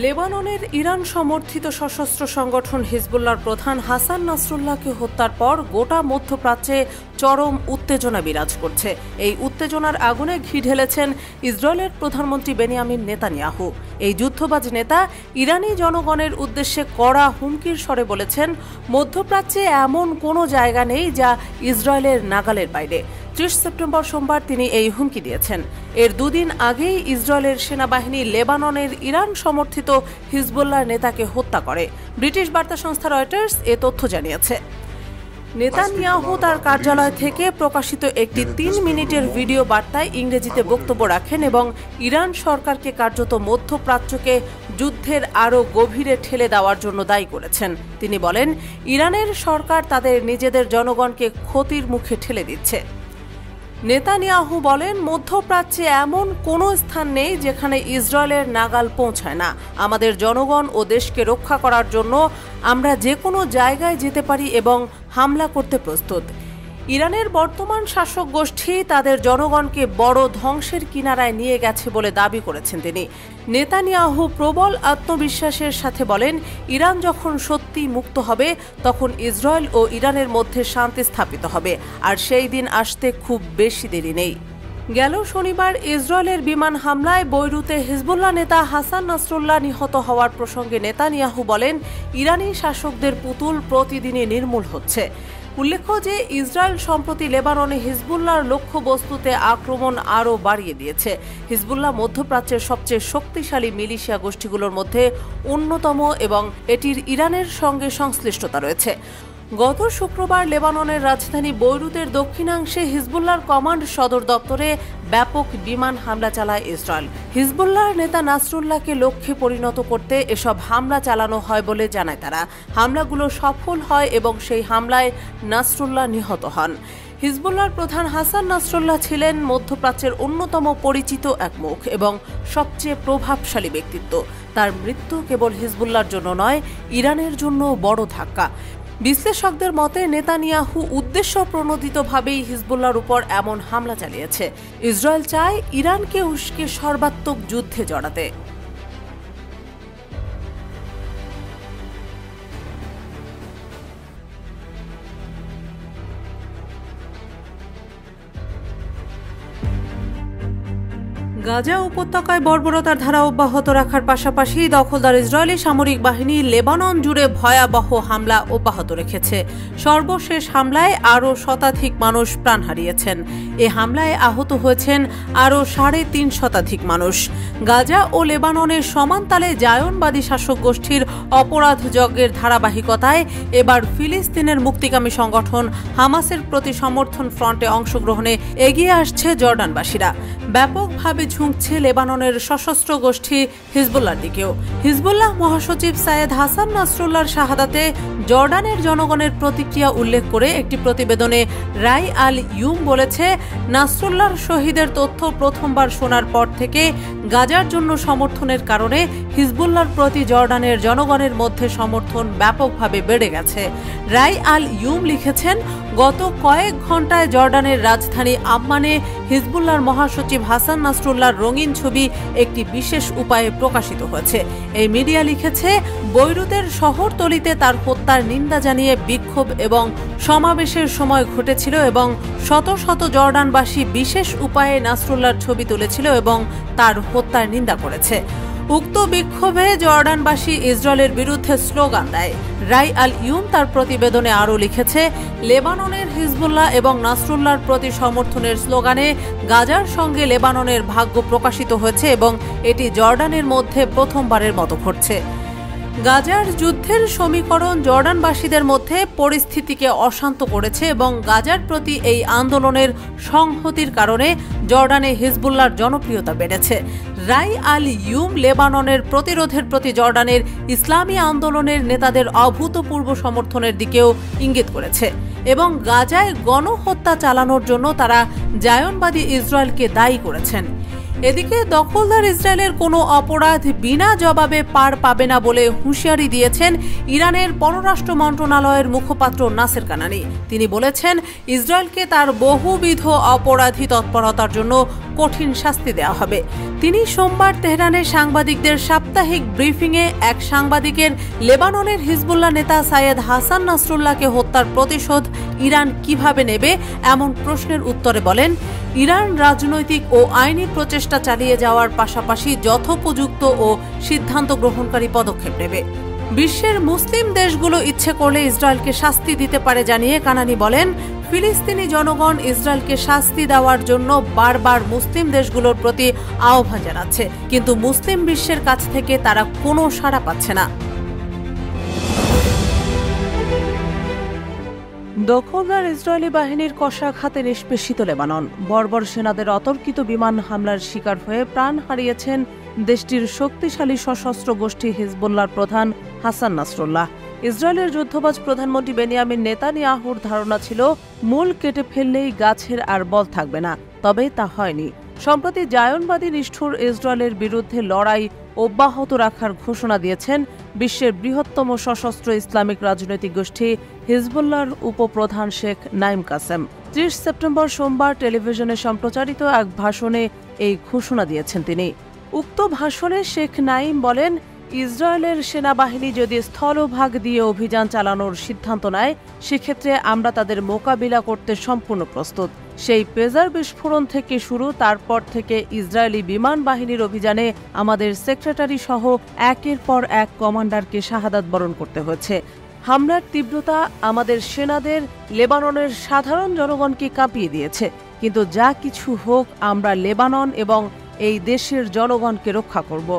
লেবাননের ইরান সমর্থিত সশস্ত্র সংগঠন হিজবুল্লাহর প্রধান হাসান নাসরুল্লাহকে হত্যার পর গোটা মধ্যপ্রাচ্যে চরম উত্তেজনা বিরাজ করছে। এই উত্তেজনার আগুনে ঘি ঢেলেছেন ইসরায়েলের প্রধানমন্ত্রী বেনিয়ামিন নেতানিয়াহু। এই যুদ্ধবাজ নেতা ইরানি জনগণের উদ্দেশ্যে কড়া হুমকির স্বরে বলেছেন, মধ্যপ্রাচ্যে এমন কোনো জায়গা নেই যা ইসরায়েলের নাগালের বাইরে। 30 সেপ্টেম্বর সোমবার তিনি এই হুমকি দিয়েছেন। এর দুদিন আগেই ইসরায়েলের সেনাবাহিনী লেবাননের ইরান সমর্থিত হিজবুল্লাহর নেতাকে হত্যা করে। ব্রিটিশ বার্তা সংস্থা রয়টার্স এ তথ্য জানিয়েছে। নেতানিয়াহু তার কার্যালয় থেকে প্রকাশিত একটি 3 মিনিটের ভিডিও বার্তায় ইংরেজিতে বক্তব্য রাখেন এবং ইরান সরকারকে কার্যত মধ্যপ্রাচ্যকে যুদ্ধের আরও গভীরে ঠেলে দেওয়ার জন্য দায়ী করেছেন। তিনি বলেন, ইরানের সরকার তাদের নিজেদের জনগণকে ক্ষতির মুখে ঠেলে দিচ্ছে। নেতানিয়াহু বলেন, মধ্যপ্রাচ্যে এমন কোনো স্থান নেই যেখানে ইসরায়েলের নাগাল পৌঁছায় না। আমাদের জনগণ ও দেশকে রক্ষা করার জন্য আমরা যে কোনো জায়গায় যেতে পারি এবং হামলা করতে প্রস্তুত। ইরানের বর্তমান শাসক গোষ্ঠী তাদের জনগণকে বড় ধ্বংসের কিনারায় নিয়ে গেছে বলে দাবি করেছেন তিনি। নেতানিয়াহু প্রবল আত্মবিশ্বাসের সাথে বলেন, ইরান যখন সত্যি মুক্ত হবে তখন ইসরায়েল ও ইরানের মধ্যে শান্তি স্থাপিত হবে, আর সেই দিন আসতে খুব বেশি দেরি নেই। গেল শনিবার ইসরায়েলের বিমান হামলায় বৈরুতে হিজবুল্লাহ নেতা হাসান নাসরুল্লাহ নিহত হওয়ার প্রসঙ্গে নেতানিয়াহু বলেন, ইরানি শাসকদের পুতুল প্রতিদিনই নির্মূল হচ্ছে। উল্লেখ্য যে ইসরায়েল সম্প্রতি লেবাননে হিজবুল্লাহর লক্ষ্যবস্তুতে আক্রমণ আরও বাড়িয়ে দিয়েছে। হিজবুল্লাহ মধ্যপ্রাচ্যের সবচেয়ে শক্তিশালী মিলিশিয়া গোষ্ঠীগুলোর মধ্যে অন্যতম এবং এটির ইরানের সঙ্গে সংশ্লিষ্টতা রয়েছে। গত শুক্রবার লেবাননের রাজধানী বৈরুতের দক্ষিণাংশে হিজবুল্লাহর কমান্ড সদর দপ্তরে ব্যাপক বিমান হামলা চালায় ইসরায়েল। হিজবুল্লাহর নেতা নাসরুল্লাহকে লক্ষ্যে পরিণত করতে এসব হামলা চালানো হয় বলে জানায় তারা। হামলাগুলো সফল হয় এবং সেই হামলায় নাসরুল্লাহ নিহত হন। হিজবুল্লাহর প্রধান হাসান নাসরুল্লাহ ছিলেন মধ্যপ্রাচ্যের অন্যতম পরিচিত এক মুখ এবং সবচেয়ে প্রভাবশালী ব্যক্তিত্ব। তার মৃত্যু কেবল হিজবুল্লাহর জন্য নয়, ইরানের জন্য বড় ধাক্কা। বিশ্লেষকদের মতে নেতানিয়াহু উদ্দেশ্য প্রণোদিতভাবেই হিজবুল্লাহর উপর এমন হামলা চালিয়েছে। ইসরায়েল চায় ইরানকে উস্কে সর্বাত্মক যুদ্ধে জড়াতে। গাজা উপত্যকায় বর্বরতার ধারা অব্যাহত রাখার পাশাপাশি দখলদার ইসরায়েলি সামরিক বাহিনী লেবানন জুড়ে ভয়াবহ হামলা অব্যাহত রেখেছে। সর্বশেষ হামলায় আরও শতাধিক মানুষ প্রাণ হারিয়েছেন। এ হামলায় আহত হয়েছেন আরও 3.5 শতাধিক মানুষ। গাজা ও লেবাননের সমান তালে জায়নবাদী শাসক গোষ্ঠীর অপরাধ যজ্ঞের ধারাবাহিকতায় এবার ফিলিস্তিনের মুক্তিকামী সংগঠন হামাসের প্রতি সমর্থন ফ্রন্টে অংশগ্রহণে এগিয়ে আসছে জর্ডানবাসীরা। ব্যাপকভাবে ঝুঁকছে লেবাননের সশস্ত্র গোষ্ঠী হিজবুল্লাহর দিকেও। হিজবুল্লাহ মহাসচিব সাইয়েদ হাসান নাসরুল্লাহর শাহাদাতে জর্ডানের জনগণের প্রতিক্রিয়া উল্লেখ করে একটি প্রতিবেদনে রাই আল ইউম বলেছে, নাসরুল্লাহর শহীদের তথ্য প্রথমবার শোনার পর থেকে গাজার জন্য সমর্থনের কারণে হিজবুল্লাহর প্রতি জর্ডানের জনগণের মধ্যে সমর্থন ব্যাপকভাবে বেড়ে গেছে। রাই আল ইউম লিখেছেন, গত কয়েক ঘন্টায় জর্ডানের রাজধানী আম্মানে হিজবুল্লাহর মহাসচিব হাসান নাসরুল্লাহর রঙিন ছবি একটি বিশেষ উপায়ে প্রকাশিত হয়েছে। এই মিডিয়া লিখেছে, বৈরুতের শহরতলিতে তার হত্যার নিন্দা জানিয়ে বিক্ষোভ এবং সমাবেশের সময় ঘটেছিল এবং শত শত জর্ডানবাসী বিশেষ উপায়ে নাসরুল্লাহর ছবি তুলেছিল এবং তার হত্যার নিন্দা করেছে। উক্ত বিক্ষোভে জর্ডানবাসী ইসরায়েলের বিরুদ্ধে স্লোগান দেয়। রাই আল ইউম তার প্রতিবেদনে আরও লিখেছে, লেবাননের হিজবুল্লাহ এবং নাসরুল্লাহর প্রতি সমর্থনের স্লোগানে গাজার সঙ্গে লেবাননের ভাগ্য প্রকাশিত হয়েছে এবং এটি জর্ডানের মধ্যে প্রথমবারের মতো ঘটছে। গাজার যুদ্ধের সমীকরণ জর্ডানবাসীদের মধ্যে পরিস্থিতিকে অশান্ত করেছে এবং গাজার প্রতি এই আন্দোলনের সংহতির কারণে জর্ডানে হিজবুল্লাহর জনপ্রিয়তা বেড়েছে। রাই আল ইউম লেবাননের প্রতিরোধের প্রতি জর্ডানের ইসলামী আন্দোলনের নেতাদের অভূতপূর্ব সমর্থনের দিকেও ইঙ্গিত করেছে এবং গাজায় গণহত্যা চালানোর জন্য তারা জায়নবাদী ইসরায়েলকে দায়ী করেছেন। এদিকে দখলদার ইসরায়েলের কোনো অপরাধ বিনা জবাবে পার পাবে না বলে হুঁশিয়ারি দিয়েছেন ইরানের পররাষ্ট্র মন্ত্রণালয়ের মুখপাত্র নাসের কানানি। তিনি বলেছেন, ইসরায়েলকে তার বহুবিধ অপরাধী তৎপরতার জন্য কঠিন শাস্তি দেওয়া হবে। তিনি সোমবার তেহরানে সাংবাদিকদের সাপ্তাহিক ব্রিফিংয়ে এক সাংবাদিকের লেবাননের হিজবুল্লাহ নেতা সাইয়েদ হাসান নাসরুল্লাহকে হত্যার প্রতিশোধ ইরান কিভাবে নেবে এমন প্রশ্নের উত্তরে বলেন, ইরান রাজনৈতিক ও আইনি প্রচেষ্টা চালিয়ে যাওয়ার পাশাপাশি যথোপযুক্ত ও সিদ্ধান্ত গ্রহণকারী পদক্ষেপ নেবে। বিশ্বের মুসলিম দেশগুলো ইচ্ছে করলে ইসরায়েলকে শাস্তি দিতে পারে জানিয়ে কানানি বলেন, ফিলিস্তিনি জনগণ ইসরায়েলকে শাস্তি দেওয়ার জন্য বারবার মুসলিম দেশগুলোর প্রতি আহ্বান জানাচ্ছে, কিন্তু মুসলিম বিশ্বের কাছ থেকে তারা কোনো সাড়া পাচ্ছে না। দখলদার ইসরায়েলি বাহিনীর কষাঘাতে নিষ্পেষিত লেবানন। বর্বর সেনাদের অতর্কিত বিমান হামলার শিকার হয়ে প্রাণ হারিয়েছেন দেশটির শক্তিশালী সশস্ত্র গোষ্ঠী হিজবুল্লাহর প্রধান হাসান নাসরুল্লাহ। ইসরায়েলের যুদ্ধবাজ প্রধানমন্ত্রী বেনিয়ামিন নেতানিয়াহুর ধারণা ছিল, মূল কেটে ফেললেই গাছের আর বল থাকবে না, তবে তা হয়নি। সম্প্রতি জায়নবাদী নিষ্ঠুর ইসরায়েলের বিরুদ্ধে লড়াই অব্যাহত রাখার ঘোষণা দিয়েছেন বিশ্বের বৃহত্তম সশস্ত্র ইসলামিক রাজনৈতিক গোষ্ঠী হিজবুল্লাহর উপপ্রধান শেখ নাইম কাসেম। 30 সেপ্টেম্বর সোমবার টেলিভিশনে সম্প্রচারিত এক ভাষণে এই ঘোষণা দিয়েছেন তিনি। উক্ত ভাষণে শেখ নাইম বলেন, ইসরায়েলের সেনাবাহিনী যদি স্থলভাগ দিয়ে অভিযান চালানোর সিদ্ধান্ত নেয়, সেক্ষেত্রে আমরা তাদের মোকাবিলা করতে সম্পূর্ণ প্রস্তুত। সেই পেজার বিস্ফোরণ থেকে শুরু, তারপর থেকে ইসরায়েলি বিমান বাহিনীর অভিযানে আমাদের সেক্রেটারি সহ একের পর এক কমান্ডারকে শাহাদাত বরণ করতে হয়েছে। হামলার তীব্রতা আমাদের সেনাদের লেবাননের সাধারণ জনগণকে কাঁপিয়ে দিয়েছে, কিন্তু যা কিছু হোক, আমরা লেবানন এবং এই দেশের জনগণকে রক্ষা করব।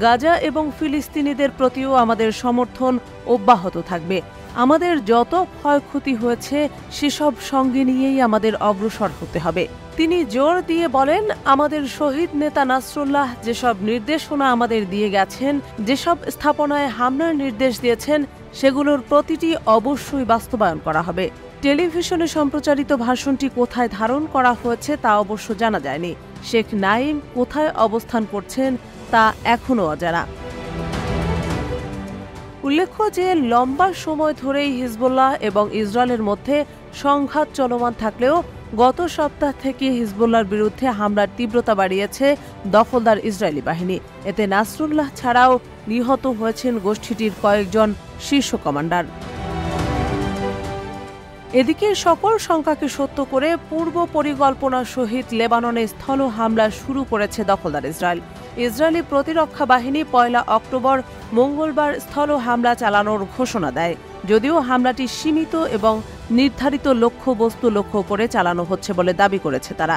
গাজা এবং ফিলিস্তিনিদের প্রতিও আমাদের সমর্থন অব্যাহত থাকবে। আমাদের যত ক্ষয়ক্ষতি হয়েছে সেসব সঙ্গে নিয়েই আমাদের অগ্রসর হতে হবে। তিনি জোর দিয়ে বলেন, আমাদের শহীদ নেতা নাসরুল্লাহ যেসব নির্দেশনা আমাদের দিয়ে গেছেন, যেসব স্থাপনায় হামলার নির্দেশ দিয়েছেন, সেগুলোর প্রতিটি অবশ্যই বাস্তবায়ন করা হবে। টেলিভিশনে সম্প্রচারিত ভাষণটি কোথায় ধারণ করা হয়েছে তা অবশ্য জানা যায়নি। শেখ নাইম কোথায় অবস্থান করছেন তা এখনও অজানা। উল্লেখ্য যে লম্বা সময় ধরেই হিজবুল্লাহ এবং ইসরায়েলের মধ্যে সংঘাত চলমান থাকলেও গত সপ্তাহ থেকে হিজবুল্লাহর বিরুদ্ধে হামলার তীব্রতা বাড়িয়েছে দখলদার ইসরায়েলি বাহিনী। এতে নাসরুল্লাহ ছাড়াও নিহত হয়েছেন গোষ্ঠীটির কয়েকজন শীর্ষ কমান্ডার। এদিকে সকল শঙ্কাকে সত্য করে পূর্ব পরিকল্পনা সহিত লেবাননে স্থল হামলা শুরু করেছে দখলদার ইসরায়েল। ইসরায়েলি প্রতিরক্ষা বাহিনী 1 অক্টোবর মঙ্গলবার স্থল হামলা চালানোর ঘোষণা দেয়, যদিও হামলাটি সীমিত এবং নির্ধারিত লক্ষ্যবস্তু লক্ষ্য করে চালানো হচ্ছে বলে দাবি করেছে তারা।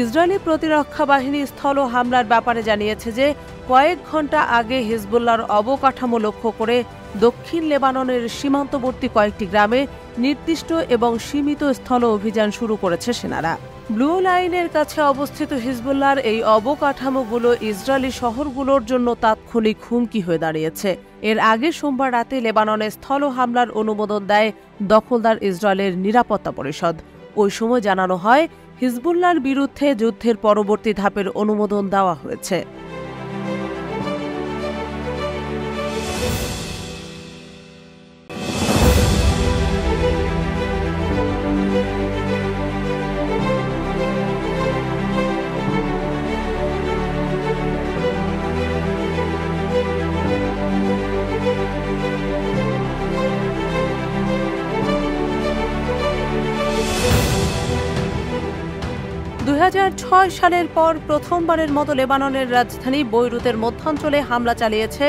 ইসরায়েলি প্রতিরক্ষা বাহিনী স্থল হামলার ব্যাপারে জানিয়েছে যে কয়েক ঘণ্টা আগে হিজবুল্লাহর অবকাঠামো লক্ষ্য করে দক্ষিণ লেবাননের সীমান্তবর্তী কয়েকটি গ্রামে নির্দিষ্ট এবং সীমিত স্থল অভিযান শুরু করেছে সেনারা। ব্লু লাইনের কাছে অবস্থিত হিজবুল্লাহর এই অবকাঠামোগুলো ইসরায়েলি শহরগুলোর জন্য তাৎক্ষণিক হুমকি হয়ে দাঁড়িয়েছে। এর আগে সোমবার রাতে লেবাননে স্থল হামলার অনুমোদন দেয় দখলদার ইসরায়েলের নিরাপত্তা পরিষদ। ওই সময় জানানো হয়, হিজবুল্লাহর বিরুদ্ধে যুদ্ধের পরবর্তী ধাপের অনুমোদন দেওয়া হয়েছে। সালের পর প্রথমবারের মতো লেবাননের রাজধানী বৈরুতের মধ্যাঞ্চলে হামলা চালিয়েছে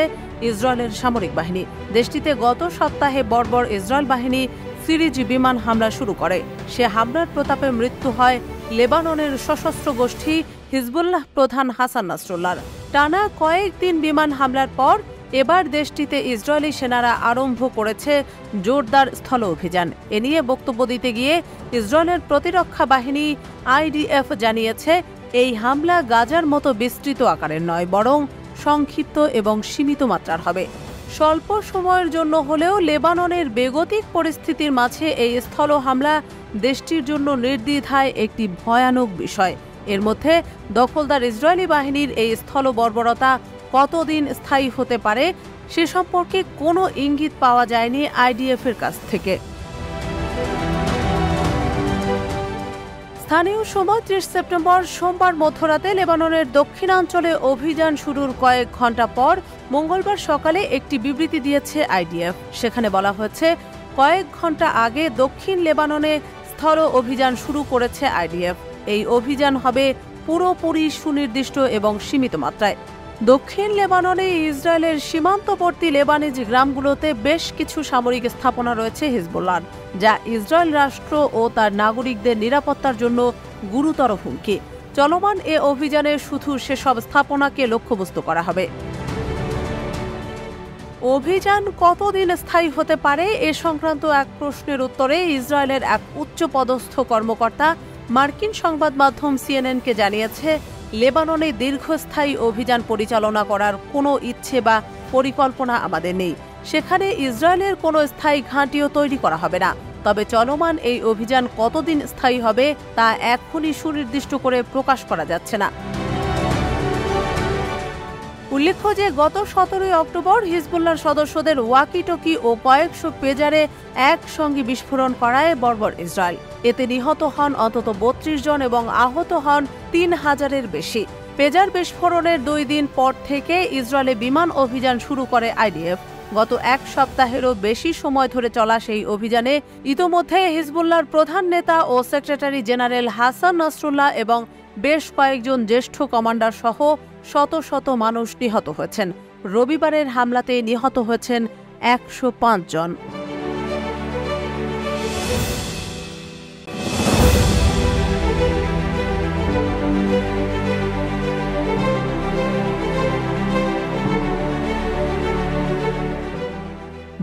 ইসরায়েলের সামরিক বাহিনী। দেশটিতে গত সপ্তাহে বর্বর ইসরায়েল বাহিনী সিরিজ বিমান হামলা শুরু করে। সে হামলার প্রতাপে মৃত্যু হয় লেবাননের সশস্ত্র গোষ্ঠী হিজবুল্লাহ প্রধান হাসান নাসরুল্লাহর। টানা কয়েকদিন বিমান হামলার পর এবার দেশটিতে ইসরায়েলি সেনারা আরম্ভ করেছে জোরদার স্থল অভিযান। এ নিয়ে বক্তব্য দিতে গিয়ে ইসরায়েলের প্রতিরক্ষা বাহিনী IDF জানিয়েছে, এই হামলা গাজার মতো বিস্তৃত আকারের নয়, বরং সংক্ষিপ্ত এবং সীমিত মাত্রার হবে। স্বল্প সময়ের জন্য হলেও লেবাননের বেগতিক পরিস্থিতির মাঝে এই স্থল হামলা দেশটির জন্য নির্দ্বিধায় একটি ভয়ানক বিষয়। এর মধ্যে দখলদার ইসরায়েলি বাহিনীর এই স্থল বর্বরতা কতদিন স্থায়ী হতে পারে সে সম্পর্কে কোনো ইঙ্গিত পাওয়া যায়নি আইডিএফ-এর কাছ থেকে। স্থানীয় সময় ৩০ সেপ্টেম্বর সোমবার মধ্যরাতে লেবাননের দক্ষিণাঞ্চলে অভিযান শুরুর কয়েক ঘণ্টা পর মঙ্গলবার সকালে একটি বিবৃতি দিয়েছে আইডিএফ। সেখানে বলা হয়েছে, কয়েক ঘণ্টা আগে দক্ষিণ লেবাননে স্থল অভিযান শুরু করেছে আইডিএফ। এই অভিযান হবে পুরোপুরি সুনির্দিষ্ট এবং সীমিত মাত্রায়। দক্ষিণ লেবাননে ইসরায়েলের সীমান্তবর্তী লেবানিজ গ্রামগুলোতে বেশ কিছু সামরিক স্থাপনা রয়েছে হিজবুল্লাহর, যা ইসরায়েল রাষ্ট্র ও তার নাগরিকদের নিরাপত্তার জন্য গুরুতর হুমকি। চলমান এ অভিযানে শুধু সেসব স্থাপনাকে লক্ষ্যবস্তু করা হবে। অভিযান কতদিন স্থায়ী হতে পারে এ সংক্রান্ত এক প্রশ্নের উত্তরে ইসরায়েলের এক উচ্চপদস্থ কর্মকর্তা মার্কিন সংবাদ মাধ্যম সিএনএনকে জানিয়েছে, লেবাননে দীর্ঘস্থায়ী অভিযান পরিচালনা করার কোনো ইচ্ছে বা পরিকল্পনা আমাদের নেই। সেখানে ইসরায়েলের কোনো স্থায়ী ঘাঁটিও তৈরি করা হবে না। তবে চলমান এই অভিযান কতদিন স্থায়ী হবে তা এখনই সুনির্দিষ্ট করে প্রকাশ করা যাচ্ছে না। উল্লেখ্য যে গত ১৭ অক্টোবর হিজবুল্লাহর সদস্যদের ওয়াকিটকি ও কয়েকশো পেজারে একসঙ্গে বিস্ফোরণ করায় বর্বর ইসরায়েল। এতে নিহত হন অন্তত ৩২ জন এবং আহত হন ৩,০০০-এর বেশি। পেজার বিস্ফোরণের ২ দিন পর থেকে ইসরায়েলে বিমান অভিযান শুরু করে আইডিএফ। গত এক সপ্তাহেরও বেশি সময় ধরে চলা সেই অভিযানে ইতোমধ্যে হিজবুল্লাহর প্রধান নেতা ও সেক্রেটারি জেনারেল হাসান নাসরুল্লাহ এবং বেশ কয়েকজন জ্যেষ্ঠ কমান্ডার সহ শত শত মানুষ নিহত হয়েছেন। রবিবারের হামলাতে নিহত হয়েছেন ১০৫ জন।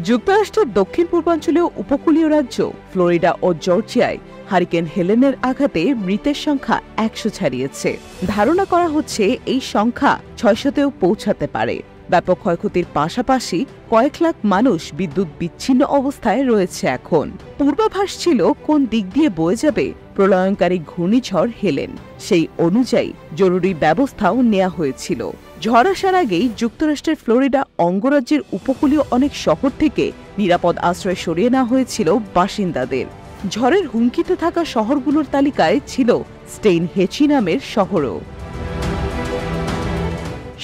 যুক্তরাষ্ট্রের দক্ষিণ পূর্বাঞ্চলীয় উপকূলীয় রাজ্য ফ্লোরিডা ও জর্জিয়ায় হারিকেন হেলেনের আঘাতে মৃতের সংখ্যা ১০০ ছাড়িয়েছে। ধারণা করা হচ্ছে এই সংখ্যা ৬০০তেও পৌঁছাতে পারে। ব্যাপক ক্ষয়ক্ষতির পাশাপাশি কয়েক লাখ মানুষ বিদ্যুৎ বিচ্ছিন্ন অবস্থায় রয়েছে। এখন পূর্বাভাস ছিল কোন দিক দিয়ে বয়ে যাবে প্রলয়ঙ্কারী ঘূর্ণিঝড় হেলেন, সেই অনুযায়ী জরুরি ব্যবস্থাও নেওয়া হয়েছিল। ঝড় আসার আগেই যুক্তরাষ্ট্রের ফ্লোরিডা অঙ্গরাজ্যের উপকূলীয় অনেক শহর থেকে নিরাপদ আশ্রয় সরিয়ে নেওয়া হয়েছিল বাসিন্দাদের। ঝড়ের হুমকিতে থাকা শহরগুলোর তালিকায় ছিল স্টেইন হেচি নামের শহরও।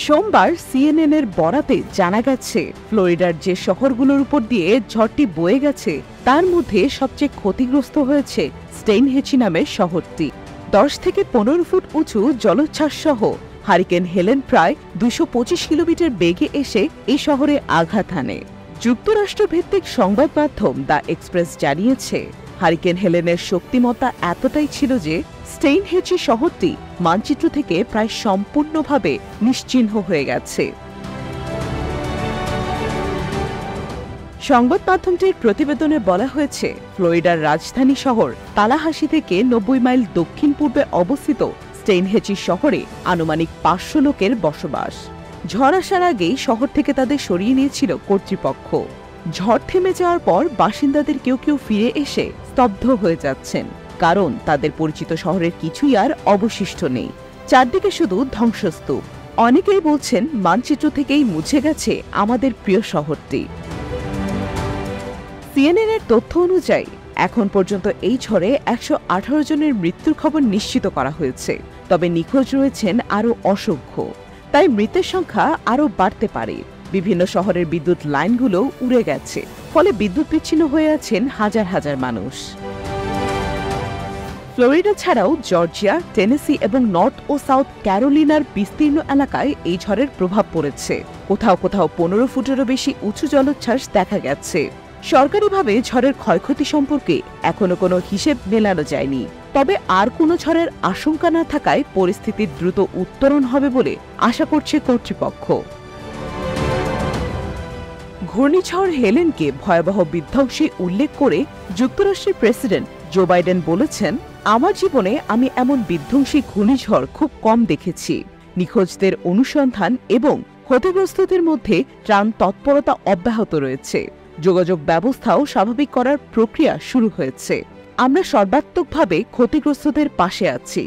সোমবার সিএনএন-এর বরাতে জানা গেছে, ফ্লোরিডার যে শহরগুলোর উপর দিয়ে ঝড়টি বয়ে গেছে তার মধ্যে সবচেয়ে ক্ষতিগ্রস্ত হয়েছে স্টেইন হেচি নামের শহরটি। ১০ থেকে ১৫ ফুট উঁচু জলোচ্ছ্বাস সহ হারিকেন হেলেন প্রায় ২২৫ কিলোমিটার বেগে এসে এই শহরে আঘাত হানে। যুক্তরাষ্ট্র ভিত্তিক সংবাদ মাধ্যম দ্য এক্সপ্রেস জানিয়েছে, হারিকেন হেলেনের শক্তিমত্তা এতটাই ছিল যে স্টেইন হেচি শহরটি মানচিত্র থেকে প্রায় সম্পূর্ণভাবে নিশ্চিহ্ন হয়ে গেছে। সংবাদ মাধ্যমটির প্রতিবেদনে বলা হয়েছে, ফ্লোরিডার রাজধানী শহর তালাহাসি থেকে ৯০ মাইল দক্ষিণ পূর্বে অবস্থিত স্টেইন হেচি শহরে আনুমানিক ৫০০ লোকের বসবাস। ঝড় আসার আগেই শহর থেকে তাদের সরিয়ে নিয়েছিল কর্তৃপক্ষ। ঝড় থেমে যাওয়ার পর বাসিন্দাদের কেউ কেউ ফিরে এসে স্তব্ধ হয়ে যাচ্ছেন, কারণ তাদের পরিচিত শহরের কিছুই আর অবশিষ্ট নেই। চারদিকে শুধু ধ্বংসস্তূপ। অনেকেই বলছেন মানচিত্র থেকেই মুছে গেছে আমাদের প্রিয় শহরটি। সিএনএন-এর তথ্য অনুযায়ী এখন পর্যন্ত এই ঝড়ে ১১৮ জনের মৃত্যুর খবর নিশ্চিত করা হয়েছে। তবে নিখোঁজ রয়েছেন আরও অসংখ্য, তাই মৃতের সংখ্যা আরও বাড়তে পারে। বিভিন্ন শহরের বিদ্যুৎ লাইনগুলো উড়ে গেছে, ফলে বিদ্যুৎ বিচ্ছিন্ন হয়ে আছেন হাজার হাজার মানুষ। ফ্লোরিডা ছাড়াও জর্জিয়া, টেনেসি এবং নর্থ ও সাউথ ক্যারোলিনার বিস্তীর্ণ এলাকায় এই ঝড়ের প্রভাব পড়েছে। কোথাও কোথাও ১৫ ফুটেরও বেশি উঁচু জলোচ্ছ্বাস দেখা গেছে। সরকারিভাবে ঝড়ের ক্ষয়ক্ষতি সম্পর্কে এখনো কোনো হিসেব মেলানো যায়নি। তবে আর কোনো ঝড়ের আশঙ্কা না থাকায় পরিস্থিতির দ্রুত উত্তরণ হবে বলে আশা করছে কর্তৃপক্ষ। ঘূর্ণিঝড় হেলেনকে ভয়াবহ বিধ্বংসী উল্লেখ করে যুক্তরাষ্ট্রের প্রেসিডেন্ট জো বাইডেন বলেছেন, আমার জীবনে আমি এমন বিধ্বংসী ঘূর্ণিঝড় খুব কম দেখেছি। নিখোঁজদের অনুসন্ধান এবং ক্ষতিগ্রস্তদের মধ্যে ত্রাণ তৎপরতা অব্যাহত রয়েছে। যোগাযোগ ব্যবস্থাও স্বাভাবিক করার প্রক্রিয়া শুরু হয়েছে। আমরা সর্বাত্মকভাবে ক্ষতিগ্রস্তদের পাশে আছি।